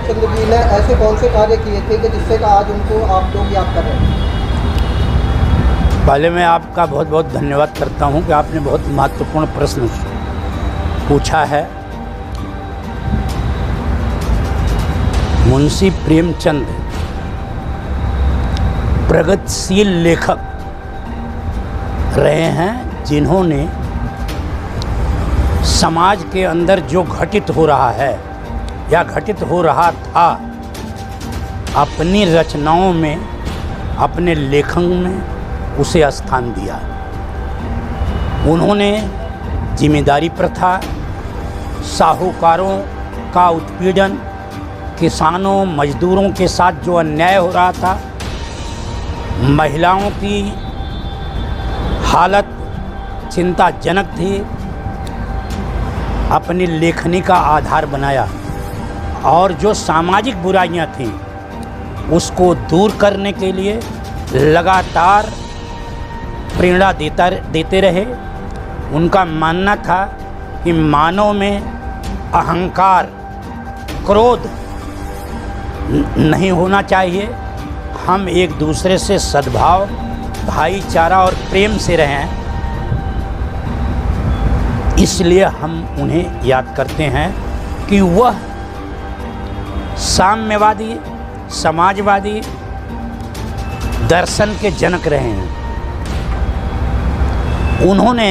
प्रेमचंद जी ने ऐसे कौन से कार्य किए थे कि जिससे का आज उनको आप लोग याद कर रहे हैं? पहले मैं आपका बहुत बहुत धन्यवाद करता हूं कि आपने बहुत महत्वपूर्ण प्रश्न पूछा है। मुंशी प्रेमचंद प्रगतिशील लेखक रहे हैं, जिन्होंने समाज के अंदर जो घटित हो रहा है या घटित हो रहा था, अपनी रचनाओं में, अपने लेखन में उसे स्थान दिया। उन्होंने जिम्मेदारी प्रथा, साहूकारों का उत्पीड़न, किसानों मजदूरों के साथ जो अन्याय हो रहा था, महिलाओं की हालत चिंताजनक थी, अपनी लेखनी का आधार बनाया और जो सामाजिक बुराइयां थीं उसको दूर करने के लिए लगातार प्रेरणा देते रहे। उनका मानना था कि मानव में अहंकार, क्रोध नहीं होना चाहिए, हम एक दूसरे से सद्भाव, भाईचारा और प्रेम से रहें। इसलिए हम उन्हें याद करते हैं कि वह साम्यवादी, समाजवादी दर्शन के जनक रहे हैं। उन्होंने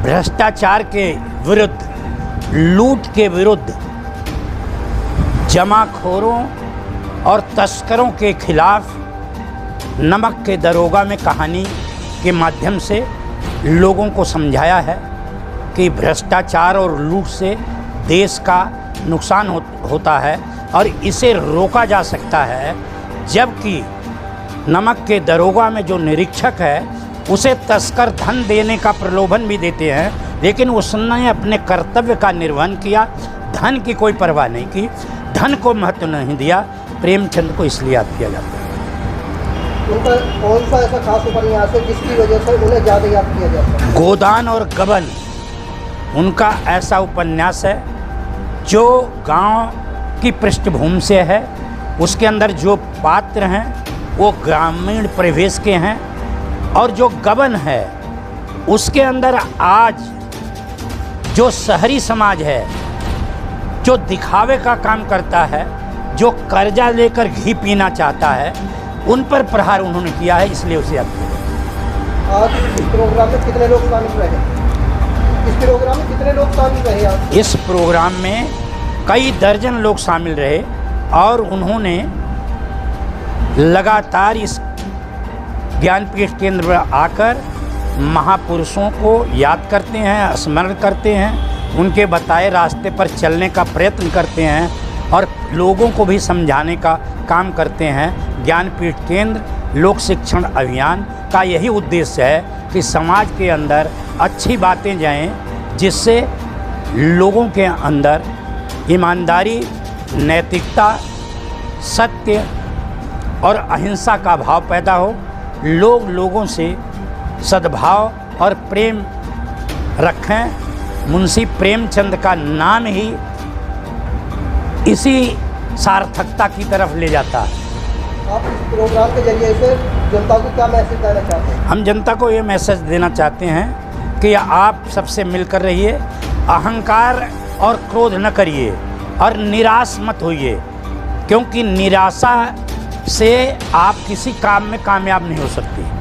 भ्रष्टाचार के विरुद्ध, लूट के विरुद्ध, जमाखोरों और तस्करों के खिलाफ नमक के दरोगा में कहानी के माध्यम से लोगों को समझाया है कि भ्रष्टाचार और लूट से देश का नुकसान होता है और इसे रोका जा सकता है। जबकि नमक के दरोगा में जो निरीक्षक है उसे तस्कर धन देने का प्रलोभन भी देते हैं, लेकिन उसने अपने कर्तव्य का निर्वहन किया, धन की कोई परवाह नहीं की, धन को महत्व नहीं दिया। प्रेमचंद को इसलिए याद किया जाता है। उनका कौन सा ऐसा खास उपन्यास है जिसकी वजह से उन्हें ज़्यादा याद किया जाता है? गोदान और गबन उनका ऐसा उपन्यास है जो गांव की पृष्ठभूमि से है। उसके अंदर जो पात्र हैं वो ग्रामीण परिवेश के हैं, और जो गबन है उसके अंदर आज जो शहरी समाज है, जो दिखावे का काम करता है, जो कर्जा लेकर घी पीना चाहता है, उन पर प्रहार उन्होंने किया है, इसलिए उसे याद किया। आज इस प्रोग्राम में कितने लोग शामिल रहे? इस प्रोग्राम में कितने लोग शामिल रहे आज? इस प्रोग्राम में कई दर्जन लोग शामिल रहे और उन्होंने लगातार इस ज्ञानपीठ केंद्र पर आकर महापुरुषों को याद करते हैं, स्मरण करते हैं, उनके बताए रास्ते पर चलने का प्रयत्न करते हैं और लोगों को भी समझाने का काम करते हैं। ज्ञानपीठ केंद्र लोक शिक्षण अभियान का यही उद्देश्य है कि समाज के अंदर अच्छी बातें जाएं, जिससे लोगों के अंदर ईमानदारी, नैतिकता, सत्य और अहिंसा का भाव पैदा हो, लोग लोगों से सद्भाव और प्रेम रखें। मुंशी प्रेमचंद का नाम ही इसी सार्थकता की तरफ ले जाता है। आप इस प्रोग्राम के जरिए से जनता को क्या मैसेज देना चाहते हैं? हम जनता को ये मैसेज देना चाहते हैं कि आप सबसे मिलकर रहिए, अहंकार और क्रोध न करिए और निराश मत होइए, क्योंकि निराशा से आप किसी काम में कामयाब नहीं हो सकते।